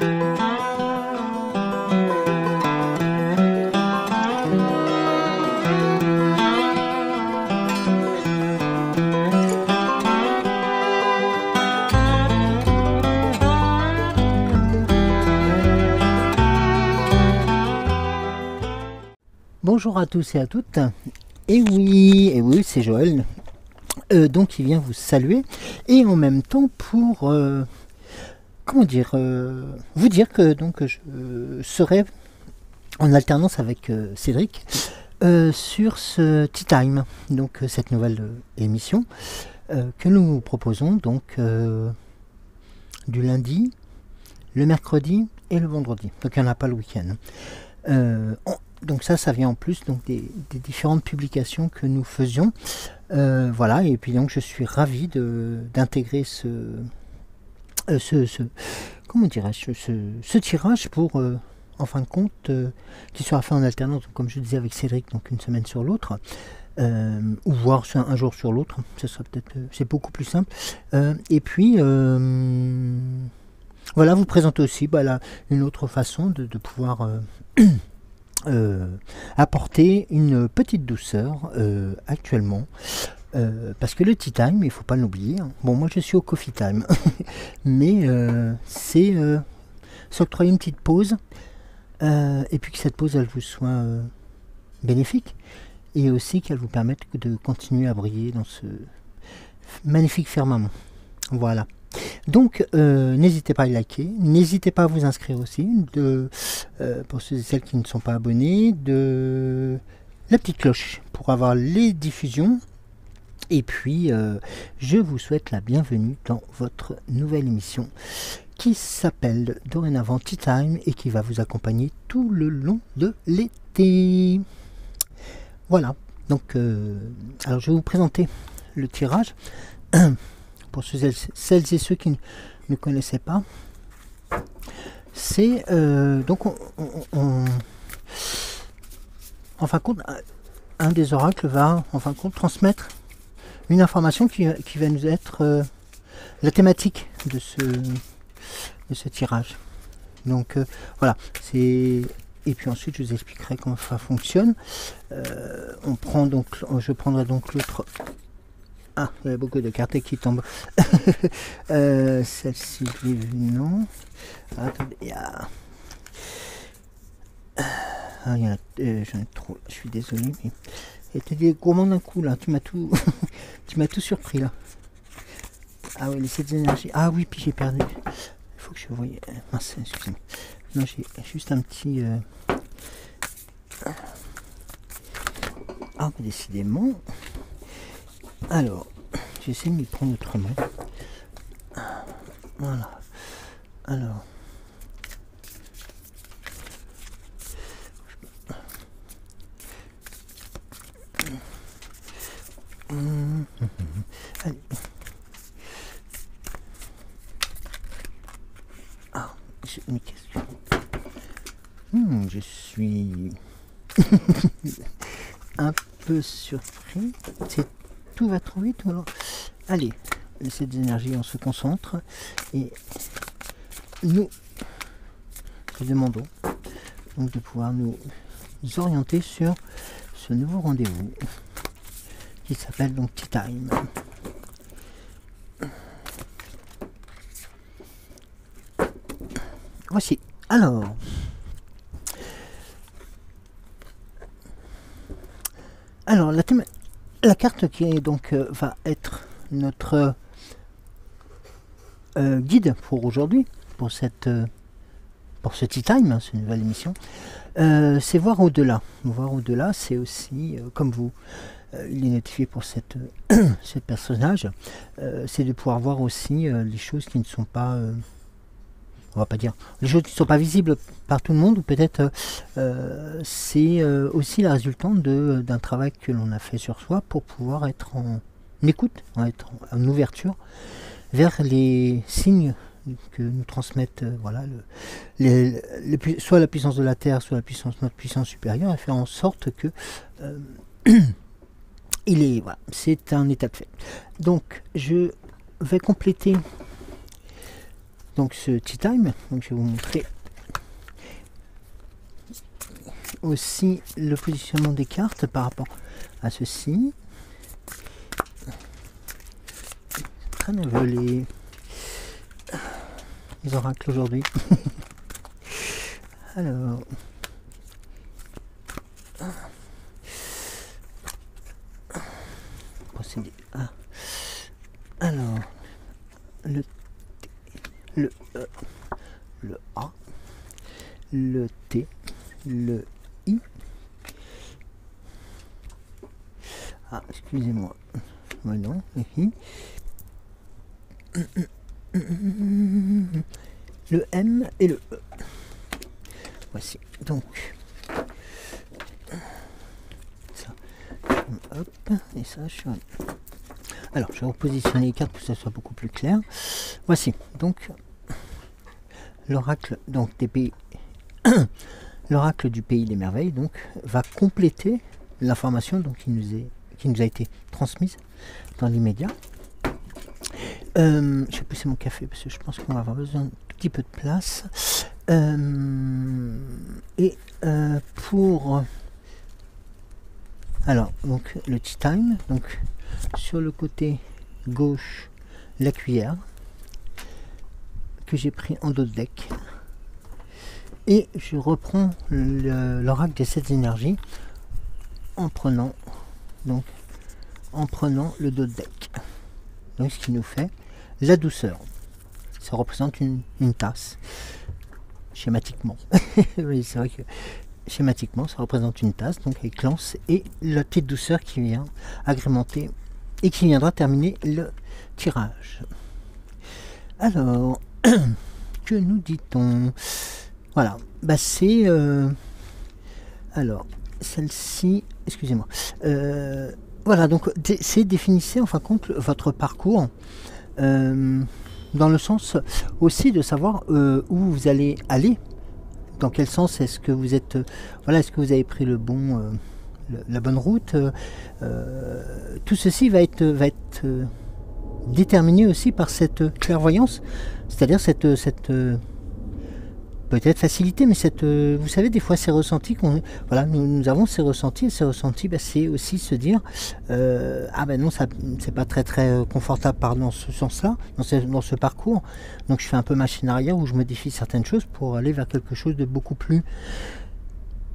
Bonjour à tous et à toutes, et oui c'est Joël, donc il vient vous saluer, et en même temps pour, vous dire que donc, je serai en alternance avec Cédric sur ce Tea Time, donc cette nouvelle émission que nous vous proposons donc du lundi, le mercredi et le vendredi, donc il n'y en a pas le week-end. Donc ça vient en plus donc des différentes publications que nous faisions. Voilà, et puis donc je suis ravi d'intégrer ce tirage pour, en fin de compte, qui sera fait en alternance, comme je disais avec Cédric, donc une semaine sur l'autre, ou voire un jour sur l'autre, ce sera peut-être, c'est beaucoup plus simple. Et puis, voilà, vous présenter aussi là, une autre façon de pouvoir... apporter une petite douceur actuellement, parce que le tea time, il ne faut pas l'oublier, hein. Bon, moi je suis au coffee time mais c'est s'octroyer une petite pause, et puis que cette pause elle vous soit bénéfique, et aussi qu'elle vous permette de continuer à briller dans ce magnifique firmament. Voilà. Donc n'hésitez pas à liker, n'hésitez pas à vous inscrire aussi, pour ceux et celles qui ne sont pas abonnés, de la petite cloche pour avoir les diffusions. Et puis je vous souhaite la bienvenue dans votre nouvelle émission qui s'appelle dorénavant Tea Time et qui va vous accompagner tout le long de l'été. Voilà, donc alors je vais vous présenter le tirage. Pour celles et ceux qui ne connaissaient pas, c'est donc en fin de compte, un des oracles va en fin de compte transmettre une information qui va nous être la thématique de ce tirage. Donc voilà, et puis ensuite je vous expliquerai comment ça fonctionne. Je prendrai donc l'autre. Ah, il y a beaucoup de cartes qui tombent. Celle-ci, non. Attendez, il y a... j'en ai trop, je suis désolé, mais... C'était des gourmands d'un coup, là. Tu m'as tout... tu m'as tout surpris, là. Ah oui, les 7 énergies. Ah oui, puis j'ai perdu. Il faut que je voie... Mince, excusez-moi. Non, j'ai juste un petit... Ah, décidément... Alors, j'essaie de m'y prendre autrement. Voilà. Alors. Allez. Ah, j'ai une question. Je suis un peu surpris. Tout va trop vite ou alors... Allez, cette énergie, on se concentre et nous demandons donc de pouvoir nous orienter sur ce nouveau rendez-vous qui s'appelle donc Tea Time. Voici. Alors, la carte qui est donc va être notre guide pour aujourd'hui, pour ce Tea Time, cette nouvelle émission, c'est voir au-delà. Voir au-delà, c'est aussi, comme vous, il est notifié pour ce personnage, c'est de pouvoir voir aussi les choses qui ne sont pas... on va pas dire les choses qui ne sont pas visibles par tout le monde, ou peut-être c'est aussi la résultante d'un travail que l'on a fait sur soi pour pouvoir être en écoute, être en ouverture vers les signes que nous transmettent voilà, soit la puissance de la Terre, soit notre puissance supérieure, et faire en sorte que voilà, c'est un état de fait. Donc je vais compléter donc ce tea time. Donc je vais vous montrer aussi le positionnement des cartes par rapport à ceci. Très nerveux les oracles aujourd'hui. Alors, procéder. Alors, le T, le E, le A, le T, le I. Ah, excusez-moi. Ouais, non, le I. Le M et le E. Voici. Donc, ça. Hop, et ça, je suis... Alors, je vais repositionner les cartes pour que ça soit beaucoup plus clair. Voici. Donc, l'oracle des pays... l'oracle du pays des merveilles donc va compléter l'information donc qui nous a été transmise dans l'immédiat. Je vais pousser mon café parce que je pense qu'on va avoir besoin d'un tout petit peu de place. Pour alors donc le tea time, donc sur le côté gauche la cuillère que j'ai pris en dos de deck. Et je reprends l'oracle des 7 énergies en prenant le dos de deck. Donc ce qui nous fait la douceur. Ça représente une tasse. Schématiquement. Oui, c'est vrai que schématiquement ça représente une tasse, donc avec l'anse et la petite douceur qui vient agrémenter et qui viendra terminer le tirage. Alors, que nous dit-on? Voilà, bah c'est alors celle-ci, excusez-moi. Voilà, donc c'est définissez en fin de compte votre parcours dans le sens aussi de savoir où vous allez aller, dans quel sens est-ce que vous êtes, voilà, est-ce que vous avez pris la bonne route. Tout ceci va être déterminé aussi par cette clairvoyance, c'est-à-dire cette peut-être facilité, mais vous savez, des fois ces ressentis voilà, nous avons ces ressentis, et ces ressentis, bah, c'est aussi se dire ah ben non, ça c'est pas très confortable dans ce sens-là, dans ce parcours, donc je fais un peu machine arrière où je modifie certaines choses pour aller vers quelque chose de beaucoup plus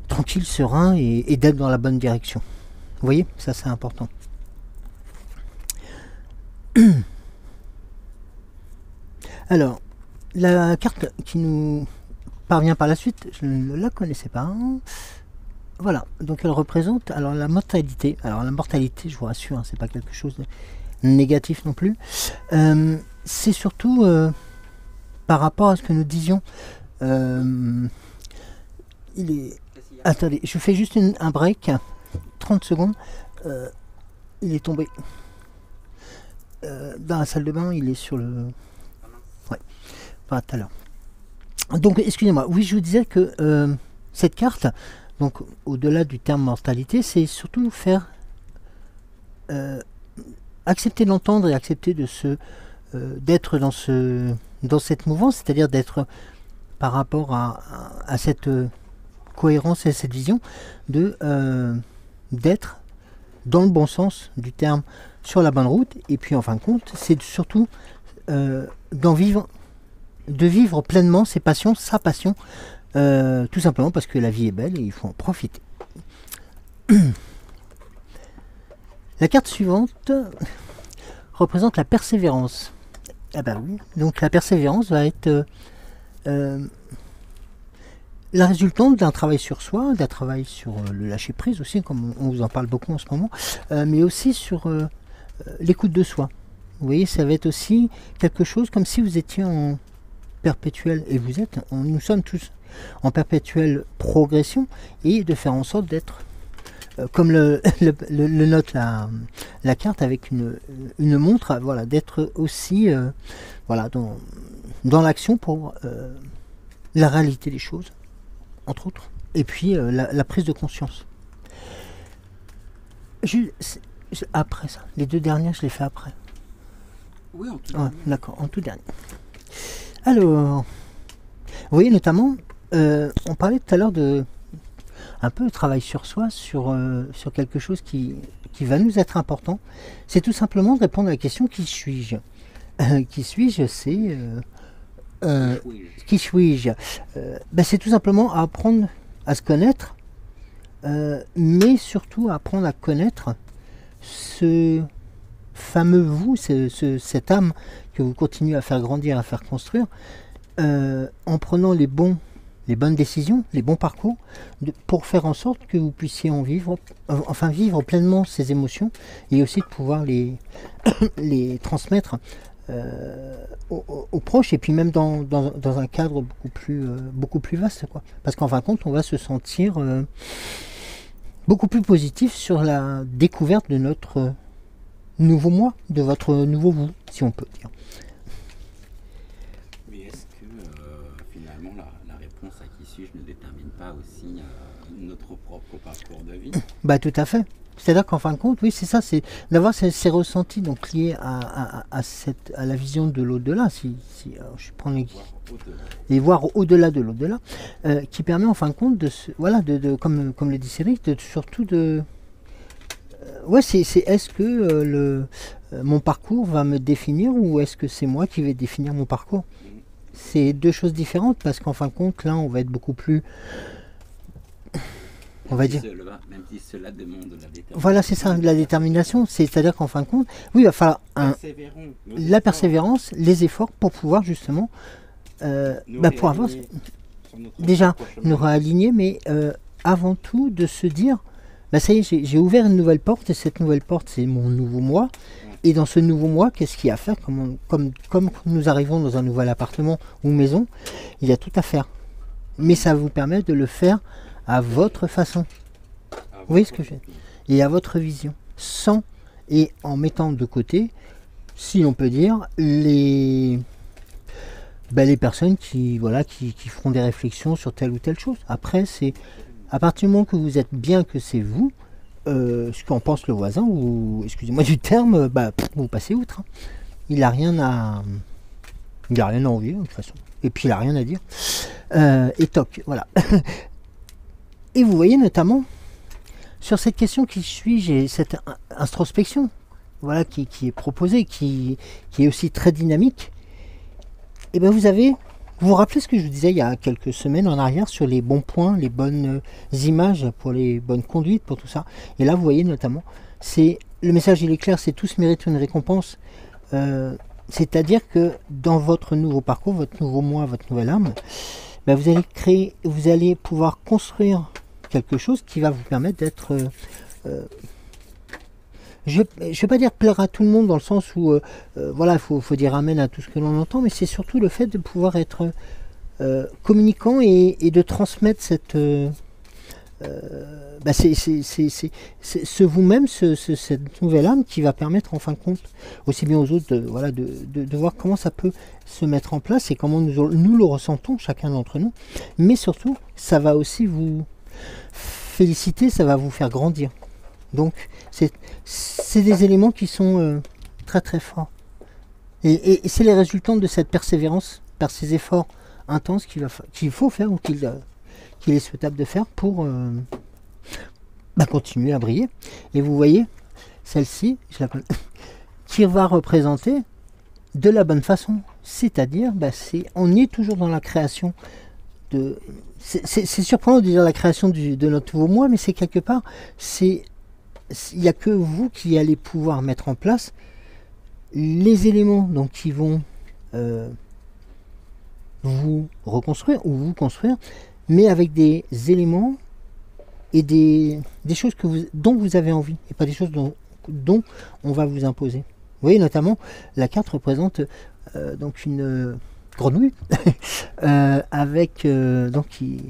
tranquille, serein et d'être dans la bonne direction. Vous voyez, ça c'est important. Alors, la carte qui nous parvient par la suite, je ne la connaissais pas. Voilà, donc elle représente alors la mortalité. Alors la mortalité, je vous rassure, hein, c'est pas quelque chose de négatif non plus. C'est surtout par rapport à ce que nous disions. Attendez, je fais juste un break, 30 secondes. Il est tombé dans la salle de bain, il est sur le... Ouais, pas tout à l'heure. Donc, excusez-moi, oui, je vous disais que cette carte, donc au-delà du terme mortalité, c'est surtout faire accepter d'entendre et accepter d'être dans cette mouvance, c'est-à-dire d'être par rapport à cette cohérence et cette vision, d'être dans le bon sens du terme, sur la bonne route, et puis en fin de compte, c'est surtout de vivre pleinement ses passions, sa passion, tout simplement parce que la vie est belle et il faut en profiter. La carte suivante représente la persévérance. Ah bah oui, donc la persévérance va être la résultante d'un travail sur soi, d'un travail sur le lâcher prise aussi, comme on vous en parle beaucoup en ce moment, mais aussi sur l'écoute de soi. Vous voyez, ça va être aussi quelque chose comme si vous étiez en perpétuelle, et nous sommes tous en perpétuelle progression, et de faire en sorte d'être comme le note la carte avec une montre, voilà, d'être aussi voilà, dans l'action pour la réalité des choses, entre autres, et puis la prise de conscience. Après ça, les deux dernières je les fais après. Oui, en tout dernier. D'accord, en tout dernier. Alors, vous voyez notamment, on parlait tout à l'heure de un peu de travail sur soi, sur quelque chose qui va nous être important. C'est tout simplement de répondre à la question qui suis-je. Qui suis-je, c'est qui suis-je. C'est tout simplement apprendre à se connaître, mais surtout apprendre à connaître ce fameux vous, cette âme que vous continuez à faire grandir, à faire construire, en prenant les bonnes décisions, les bons parcours, pour faire en sorte que vous puissiez vivre pleinement ces émotions, et aussi de pouvoir les transmettre aux proches, et puis même dans un cadre beaucoup plus vaste, quoi. Parce qu'en fin de compte, on va se sentir beaucoup plus positif sur la découverte de notre nouveau moi, de votre nouveau vous, si on peut dire. Mais est-ce que finalement la réponse à qui suis-je ne détermine pas aussi notre propre parcours de vie? Tout à fait. C'est-à-dire qu'en fin de compte, oui, c'est ça, c'est d'avoir ces ressentis donc liés à la vision de l'au-delà, si je prends et voir au-delà de l'au-delà, qui permet en fin de compte comme le dit Cédric, surtout de est-ce que mon parcours va me définir, ou est-ce que c'est moi qui vais définir mon parcours? C'est deux choses différentes, parce qu'en fin de compte, là, on va être beaucoup plus... On va dire... Même si cela demande de la détermination. Voilà, c'est ça, de la détermination. C'est-à-dire qu'en fin de compte, oui, il va falloir la persévérance, les efforts pour pouvoir justement... pour avancer. Déjà, nous réaligner, mais avant tout, de se dire... ça y est, j'ai ouvert une nouvelle porte, et cette nouvelle porte, c'est mon nouveau moi. Et dans ce nouveau moi, qu'est-ce qu'il y a à faire? Comme nous arrivons dans un nouvel appartement ou maison, il y a tout à faire. Mais ça vous permet de le faire à votre façon. Vous voyez ce que je veux dire? Et à votre vision. Et en mettant de côté, si on peut dire, les personnes qui feront des réflexions sur telle ou telle chose. Après, c'est à partir du moment que vous êtes bien, que c'est vous, ce qu'en pense le voisin, ou excusez-moi du terme, vous passez outre. Il n'a rien à envier, de toute façon. Et puis il n'a rien à dire. Et toc, voilà. Et vous voyez notamment, sur cette question qui suis-je, et cette introspection, voilà, qui est proposée, qui est aussi très dynamique, et vous vous rappelez ce que je vous disais il y a quelques semaines en arrière sur les bons points, les bonnes images pour les bonnes conduites, pour tout ça. Et là, vous voyez notamment, le message il est clair, c'est tous méritent une récompense. C'est-à-dire que dans votre nouveau parcours, votre nouveau moi, votre nouvelle âme, vous allez pouvoir construire quelque chose qui va vous permettre d'être... je ne vais pas dire plaire à tout le monde, dans le sens où il faut dire amen à tout ce que l'on entend, mais c'est surtout le fait de pouvoir être communicant, et de transmettre cette ce vous-même, cette nouvelle âme, qui va permettre en fin de compte aussi bien aux autres de voir comment ça peut se mettre en place, et comment nous le ressentons chacun d'entre nous, mais surtout ça va aussi vous féliciter, ça va vous faire grandir. Donc c'est des éléments qui sont très très forts, et c'est les résultants de cette persévérance, par ces efforts intenses qu'il faut faire, ou qu'il est souhaitable de faire pour continuer à briller. Et vous voyez, celle-ci, je l'appelle, qui va représenter de la bonne façon, c'est-à-dire on est toujours dans la création de... C'est surprenant de dire la création de notre nouveau moi, mais c'est quelque part, il n'y a que vous qui allez pouvoir mettre en place les éléments donc, qui vont vous reconstruire ou vous construire, mais avec des éléments et des choses dont vous avez envie, et pas des choses dont on va vous imposer. Vous voyez, notamment, la carte représente donc une grenouille avec qui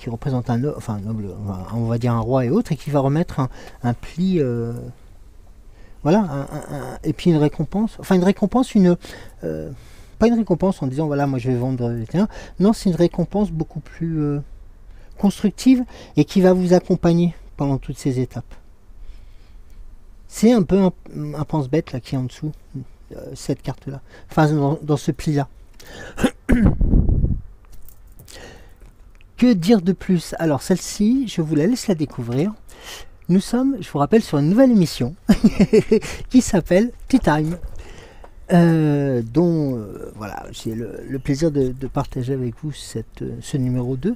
représente un noble, on va dire un roi et autres, et qui va remettre un pli, et puis une récompense, pas une récompense en disant voilà, moi je vais vendre, etc. Non, c'est une récompense beaucoup plus constructive, et qui va vous accompagner pendant toutes ces étapes. C'est un peu un pense-bête là qui est en dessous, cette carte là, enfin dans ce pli là. Que dire de plus? Alors celle-ci, je vous la laisse la découvrir. Nous sommes, je vous rappelle, sur une nouvelle émission qui s'appelle Tea Time, dont voilà, j'ai le plaisir de partager avec vous ce numéro 2,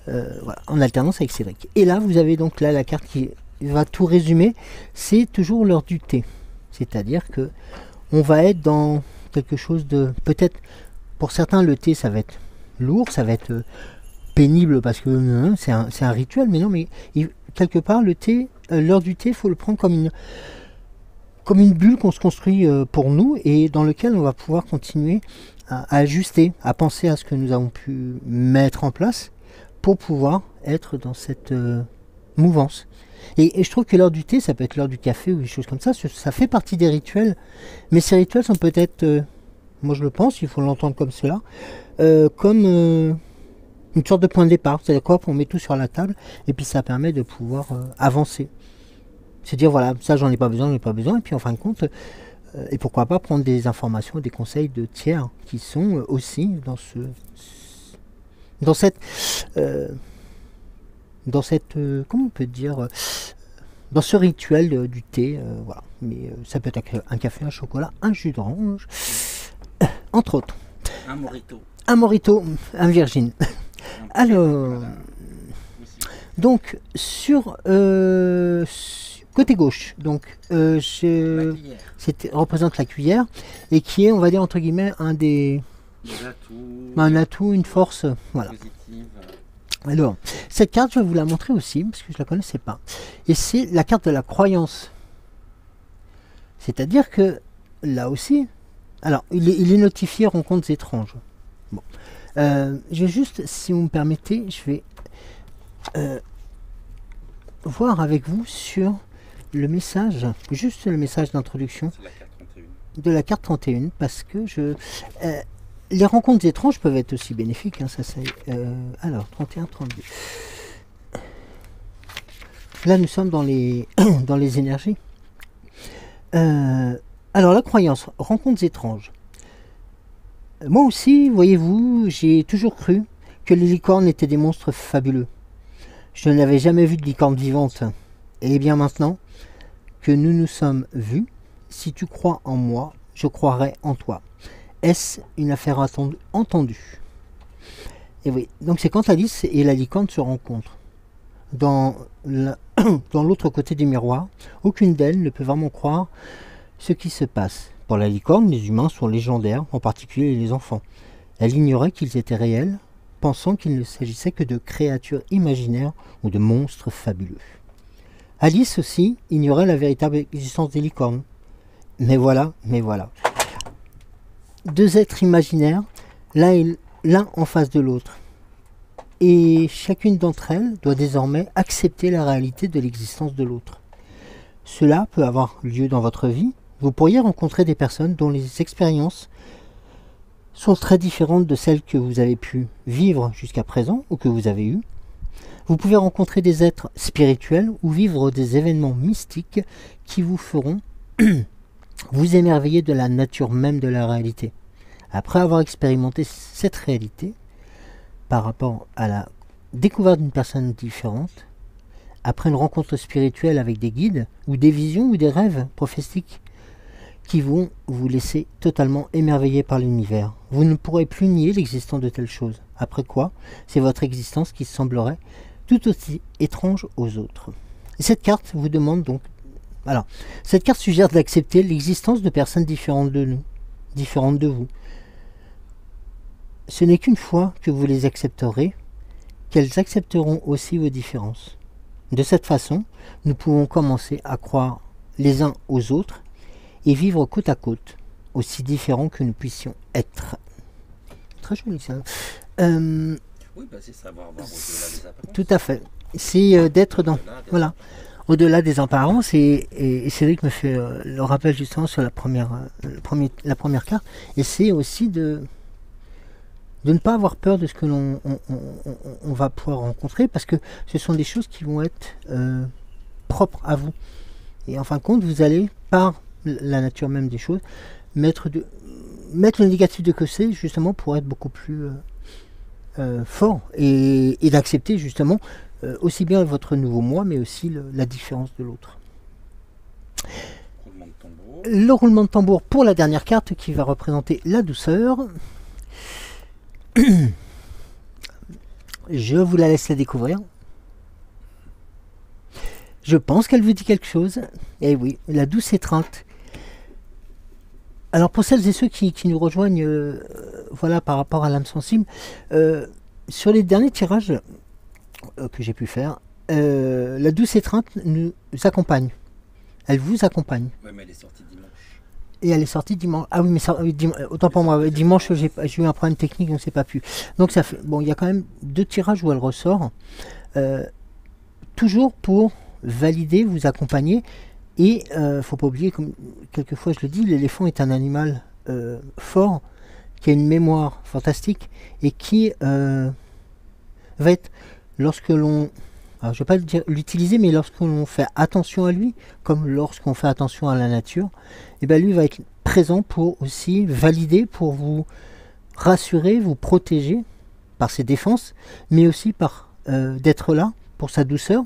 voilà, en alternance avec Cédric. Et là, vous avez donc là la carte qui va tout résumer. C'est toujours l'heure du thé. C'est-à-dire que on va être dans quelque chose de... Peut-être, pour certains, le thé, ça va être lourd, ça va être pénible parce que c'est un rituel, mais non, mais quelque part, le thé, l'heure du thé, il faut le prendre comme une bulle qu'on se construit pour nous et dans lequel on va pouvoir continuer à ajuster, à penser à ce que nous avons pu mettre en place pour pouvoir être dans cette mouvance. Et je trouve que l'heure du thé, ça peut être l'heure du café ou des choses comme ça fait partie des rituels, mais ces rituels sont peut-être, moi je le pense, il faut l'entendre comme cela, comme une sorte de point de départ, c'est-à-dire quoi, on met tout sur la table et puis ça permet de pouvoir avancer. C'est dire voilà, ça j'en ai pas besoin, et puis en fin de compte, et pourquoi pas prendre des informations, des conseils de tiers qui sont aussi dans cette comment on peut dire, dans ce rituel du thé, voilà. Mais ça peut être un café, un chocolat, un jus d'orange, entre autres. Un morito, un virgin. Alors, donc sur côté gauche, donc représente la cuillère et qui est, on va dire entre guillemets, un atout, une force, voilà. Alors, cette carte, je vais vous la montrer aussi, parce que je ne la connaissais pas. Et c'est la carte de la croyance. C'est-à-dire que, là aussi, alors, il est notifié rencontres étranges. Bon. Je vais juste, si vous me permettez, je vais voir avec vous sur le message, juste le message d'introduction de la carte 31, parce que les rencontres étranges peuvent être aussi bénéfiques. Hein, alors, 31, 32. Là, nous sommes dans les, dans les énergies. Alors, la croyance, rencontres étranges. Moi aussi, voyez-vous, j'ai toujours cru que les licornes étaient des monstres fabuleux. Je n'avais jamais vu de licorne vivante. Et bien maintenant que nous nous sommes vus, si tu crois en moi, je croirai en toi. Est-ce une affaire entendue? Et oui, donc c'est quand Alice et la licorne se rencontrent. Dans l'autre côté du miroir, aucune d'elles ne peut vraiment croire ce qui se passe. Pour la licorne, les humains sont légendaires, en particulier les enfants. Elle ignorait qu'ils étaient réels, pensant qu'il ne s'agissait que de créatures imaginaires ou de monstres fabuleux. Alice aussi ignorait la véritable existence des licornes. Mais voilà. Deux êtres imaginaires, l'un en face de l'autre. Et chacune d'entre elles doit désormais accepter la réalité de l'existence de l'autre. Cela peut avoir lieu dans votre vie. Vous pourriez rencontrer des personnes dont les expériences sont très différentes de celles que vous avez pu vivre jusqu'à présent ou que vous avez eues. Vous pouvez rencontrer des êtres spirituels ou vivre des événements mystiques qui vous feront vous émerveiller de la nature même de la réalité. Après avoir expérimenté cette réalité, par rapport à la découverte d'une personne différente, après une rencontre spirituelle avec des guides, ou des visions ou des rêves prophétiques qui vont vous laisser totalement émerveillé par l'univers. Vous ne pourrez plus nier l'existence de telles choses. Après quoi, c'est votre existence qui semblerait tout aussi étrange aux autres. Et cette carte vous demande donc... Alors, cette carte suggère d'accepter l'existence de personnes différentes de nous, différentes de vous. Ce n'est qu'une fois que vous les accepterez, qu'elles accepteront aussi vos différences. De cette façon, nous pouvons commencer à croire les uns aux autres et vivre côte à côte, aussi différents que nous puissions être. Très joli ça. Oui, c'est savoir voir au-delà des apparences. Tout à fait. C'est d'être dans... Voilà. Au-delà des apparences, et Cédric me fait le rappel justement sur la première carte, et c'est aussi de ne pas avoir peur de ce que on va pouvoir rencontrer, parce que ce sont des choses qui vont être propres à vous. Et en fin de compte, vous allez, par la nature même des choses, mettre mettre le négatif de côté justement pour être beaucoup plus fort et d'accepter justement aussi bien votre nouveau moi mais aussi la différence de l'autre. Le roulement de tambour pour la dernière carte qui va représenter la douceur. Je vous la laisse la découvrir. Je pense qu'elle vous dit quelque chose. Et oui, la douce étreinte. Alors pour celles et ceux qui nous rejoignent voilà, par rapport à l'âme sensible, sur les derniers tirages que j'ai pu faire, la douce étreinte nous accompagne. Elle vous accompagne. Ouais, mais elle est sortie dimanche. Et elle est sortie dimanche. Ah oui, mais ça, autant pour moi. Dimanche, j'ai eu un problème technique, donc c'est pas pu. Donc ça fait. Bon, il y a quand même 2 tirages où elle ressort. Toujours pour valider, vous accompagner. Et faut pas oublier, comme quelquefois je le dis, l'éléphant est un animal fort, qui a une mémoire fantastique et qui va être, lorsque l'on, alors, je ne vais pas l'utiliser, mais lorsqu'on fait attention à lui, comme lorsqu'on fait attention à la nature, et bien lui va être présent pour aussi valider, pour vous rassurer, vous protéger par ses défenses, mais aussi par d'être là pour sa douceur,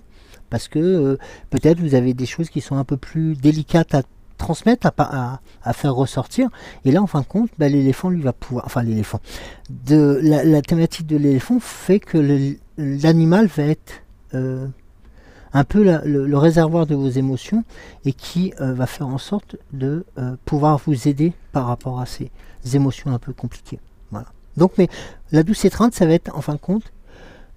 parce que peut-être vous avez des choses qui sont un peu plus délicates à transmettre, à faire ressortir, et là en fin de compte, ben, l'éléphant lui va pouvoir, enfin l'éléphant, la thématique de l'éléphant fait que l'animal va être un peu le réservoir de vos émotions et qui va faire en sorte de pouvoir vous aider par rapport à ces émotions un peu compliquées. Voilà. Donc, mais la douce étreinte, ça va être en fin de compte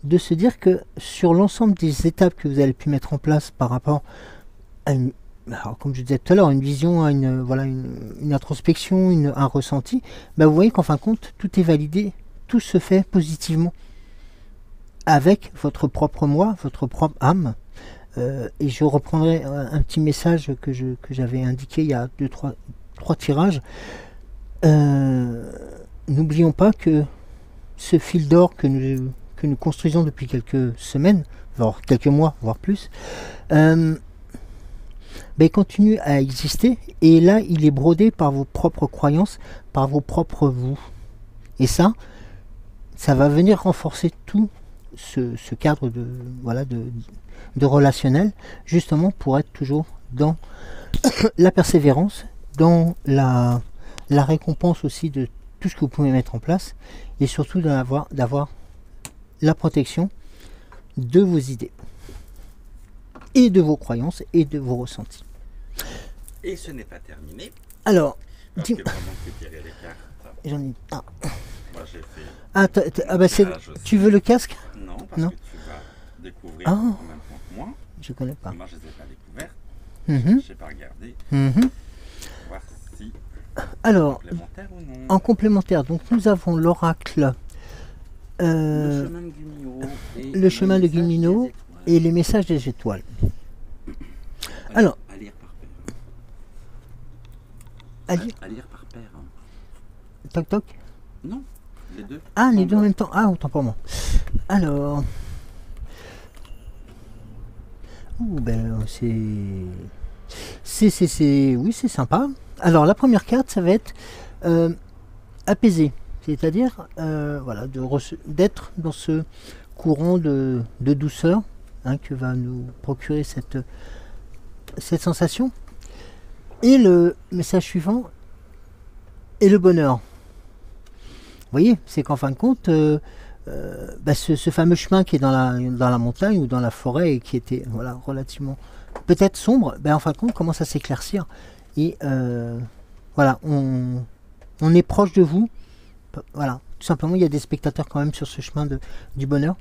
de se dire que sur l'ensemble des étapes que vous allez pu mettre en place par rapport à une, alors, comme je disais tout à l'heure, une vision, à une introspection, un ressenti, ben vous voyez qu'en fin de compte, tout est validé, tout se fait positivement avec votre propre moi, votre propre âme. Et je reprendrai un petit message que j'avais indiqué il y a 3 tirages. N'oublions pas que ce fil d'or que nous construisons depuis quelques semaines, voire quelques mois, voire plus, il continue à exister. Et là, il est brodé par vos propres croyances, par vos propres vous. Et ça va venir renforcer tout ce cadre de relationnel, justement pour être toujours dans la persévérance, dans la récompense aussi de tout ce que vous pouvez mettre en place, et surtout d'avoir la protection de vos idées, et de vos croyances, et de vos ressentis. Et ce n'est pas terminé. Alors, parce que pendant que tu tirais les cartes, j'en ai... moi j'ai fait... tu veux le casque? Non, parce que tu vas découvrir en même temps que moi. Je connais pas. Moi je les ai pas découvertes. Je n'ai pas regardé. Voir si alors, complémentaire ou non. En complémentaire, donc nous avons l'oracle, le chemin de Gumino, le chemin de Gumino et les messages des étoiles. Alors, à lire par paire. À lire par paire. Hein. Toc toc. Non, les deux. Ah, les deux en même temps. Ah, autant pour moi. Alors, ben oui, c'est sympa. Alors la première carte, ça va être apaisé, c'est-à-dire d'être dans ce courant de douceur que va nous procurer cette sensation. Et le message suivant est le bonheur. Vous voyez, c'est qu'en fin de compte, ce fameux chemin qui est dans la montagne ou dans la forêt et qui était relativement peut-être sombre, en fin de compte commence à s'éclaircir. Et on est proche de vous. Voilà, tout simplement, il y a des spectateurs quand même sur ce chemin du bonheur.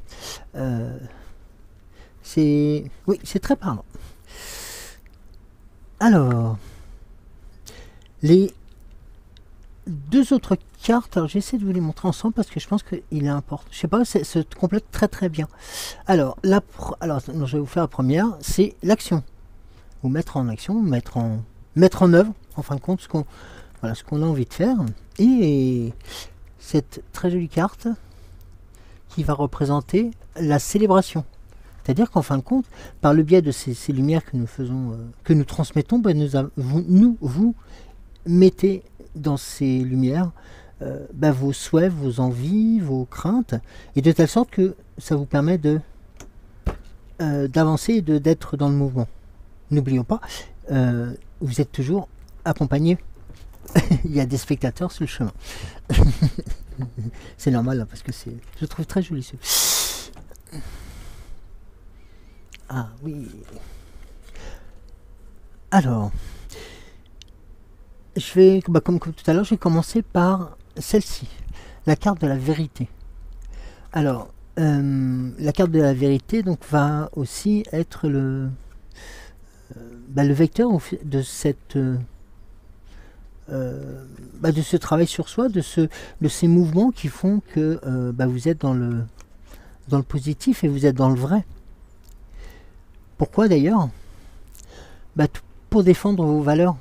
C'est très parlant. Alors, les 2 autres cartes, alors j'essaie de vous les montrer ensemble parce que je pense qu'il est important. Je sais pas, ça se complète très très bien. Alors, je vais vous faire la première, c'est l'action. Vous mettre en action, mettre en œuvre, en fin de compte, ce qu'on a envie de faire. Et cette très jolie carte qui va représenter la célébration. C'est-à-dire qu'en fin de compte, par le biais de ces lumières que nous faisons, que nous transmettons, vous mettez dans ces lumières vos souhaits, vos envies, vos craintes, et de telle sorte que ça vous permet d'avancer et d'être dans le mouvement. N'oublions pas, vous êtes toujours accompagné. Il y a des spectateurs sur le chemin. C'est normal, hein, parce que je trouve très joli ce. Ah oui. Alors, je vais, comme tout à l'heure, je vais commencer par celle-ci, la carte de la vérité. Alors, la carte de la vérité donc va aussi être le vecteur de cette de ce travail sur soi, de ces mouvements qui font que vous êtes dans le positif et vous êtes dans le vrai. Pourquoi d'ailleurs? Pour défendre vos valeurs. Vous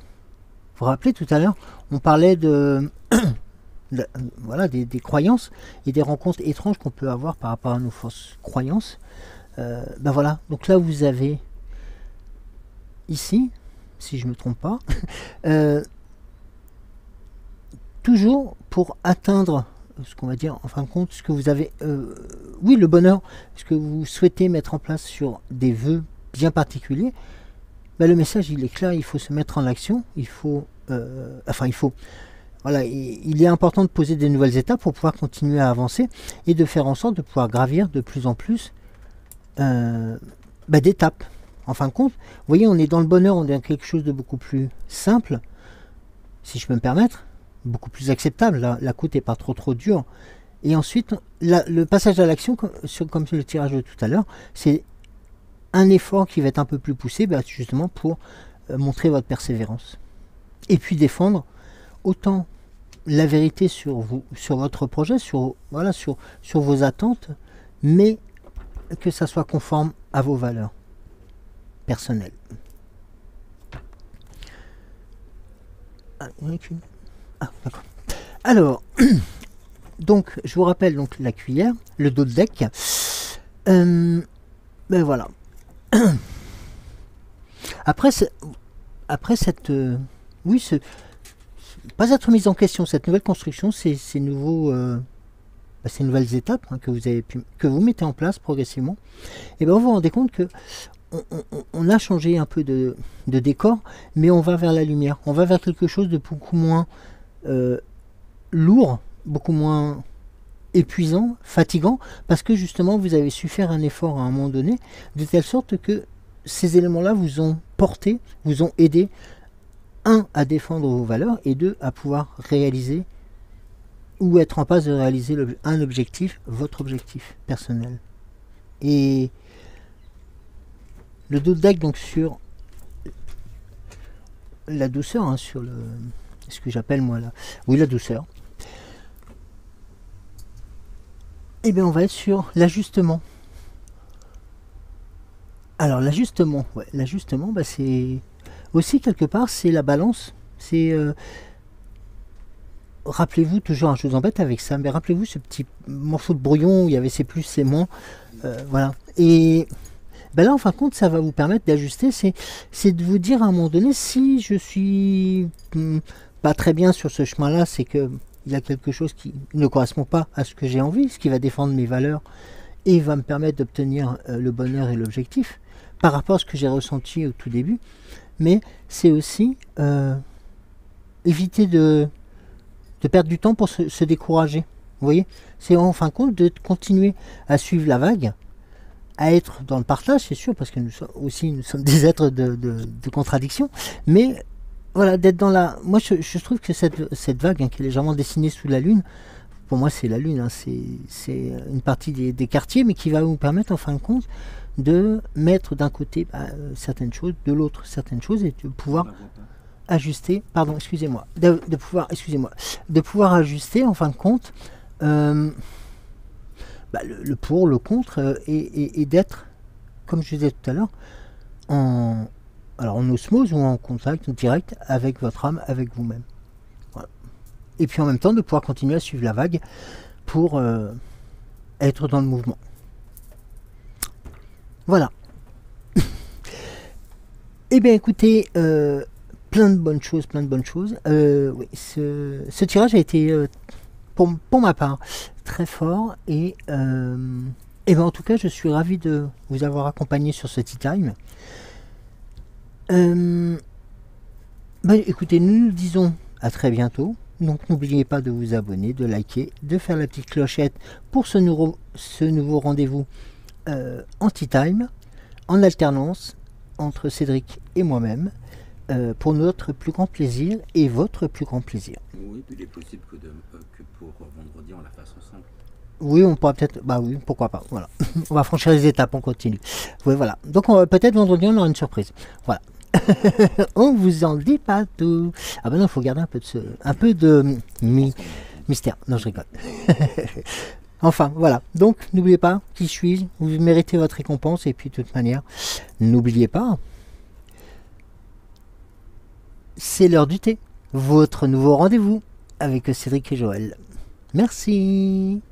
vous rappelez tout à l'heure, on parlait voilà, des croyances et des rencontres étranges qu'on peut avoir par rapport à nos fausses croyances. Voilà, donc là vous avez ici, si je ne me trompe pas, toujours pour atteindre ce qu'on va dire en fin de compte, ce que vous avez, oui, le bonheur, ce que vous souhaitez mettre en place sur des vœux bien particuliers, le message il est clair, il faut se mettre en action, il faut, voilà, il est important de poser des nouvelles étapes pour pouvoir continuer à avancer et de faire en sorte de pouvoir gravir de plus en plus d'étapes. En fin de compte, vous voyez, on est dans le bonheur, on est dans quelque chose de beaucoup plus simple, si je peux me permettre, beaucoup plus acceptable, la côte n'est pas trop dure. Et ensuite, le passage à l'action, comme le tirage de tout à l'heure, c'est un effort qui va être un peu plus poussé, justement pour montrer votre persévérance. Et puis défendre autant la vérité sur votre projet, sur vos attentes, mais que ça soit conforme à vos valeurs personnelles. Ah, d'accord. Alors, donc, je vous rappelle donc la cuillère, le dos de deck. Voilà. Après cette, oui, pas être mise en question, cette nouvelle construction, ces nouvelles étapes que vous mettez en place progressivement, et vous vous rendez compte que on a changé un peu de décor, mais on va vers la lumière, on va vers quelque chose de beaucoup moins lourd, beaucoup moins épuisant, fatigant, parce que justement vous avez su faire un effort à un moment donné, de telle sorte que ces éléments-là vous ont porté, vous ont aidé, un, à défendre vos valeurs, et deux, à pouvoir réaliser ou être en passe de réaliser un objectif, votre objectif personnel. Et le dos de deck, donc sur la douceur, hein, sur ce que j'appelle moi là, oui, la douceur. Et bien on va être sur l'ajustement. Alors l'ajustement, c'est aussi quelque part, c'est la balance. C'est rappelez-vous toujours, je vous embête avec ça, mais rappelez-vous ce petit morceau de brouillon où il y avait ces plus, ces moins, voilà. Et là, en fin de compte, ça va vous permettre d'ajuster. C'est de vous dire à un moment donné, si je suis pas très bien sur ce chemin-là, c'est que il y a quelque chose qui ne correspond pas à ce que j'ai envie, ce qui va défendre mes valeurs et va me permettre d'obtenir le bonheur et l'objectif par rapport à ce que j'ai ressenti au tout début. Mais c'est aussi éviter de perdre du temps pour se décourager. Vous voyez, c'est en fin de compte de continuer à suivre la vague, à être dans le partage, c'est sûr, parce que nous sommes des êtres de contradiction, mais voilà, d'être dans la... Moi, je trouve que cette vague, hein, qui est légèrement dessinée sous la Lune, pour moi, c'est la Lune, hein, c'est une partie des quartiers, mais qui va vous permettre, en fin de compte, de mettre d'un côté certaines choses, de l'autre certaines choses, et de pouvoir ajuster, pardon, excusez-moi, de pouvoir ajuster, en fin de compte, le pour, le contre, et d'être, comme je disais tout à l'heure, en osmose ou en contact direct avec votre âme, avec vous-même. Voilà. Et puis en même temps de pouvoir continuer à suivre la vague pour être dans le mouvement. Voilà. Eh bien écoutez, plein de bonnes choses, plein de bonnes choses. Oui, ce tirage a été, pour ma part, très fort et ben en tout cas, je suis ravi de vous avoir accompagné sur ce Tea Time. Écoutez, nous nous disons à très bientôt. Donc n'oubliez pas de vous abonner, de liker, de faire la petite clochette pour ce nouveau rendez-vous en Tea Time, en alternance entre Cédric et moi-même, pour notre plus grand plaisir et votre plus grand plaisir. Oui, il est possible que pour vendredi, on la fasse ensemble. Oui, on pourra peut-être. Bah oui, pourquoi pas. Voilà. On va franchir les étapes, on continue. Oui, voilà. Donc peut-être vendredi, on aura une surprise. Voilà. On vous en dit pas tout. Ah ben non, il faut garder un peu de mystère. Non, je rigole. Enfin, voilà. Donc, n'oubliez pas qui suis-je. Vous méritez votre récompense. Et puis, de toute manière, n'oubliez pas, c'est l'heure du thé. Votre nouveau rendez-vous avec Cédric et Joël. Merci.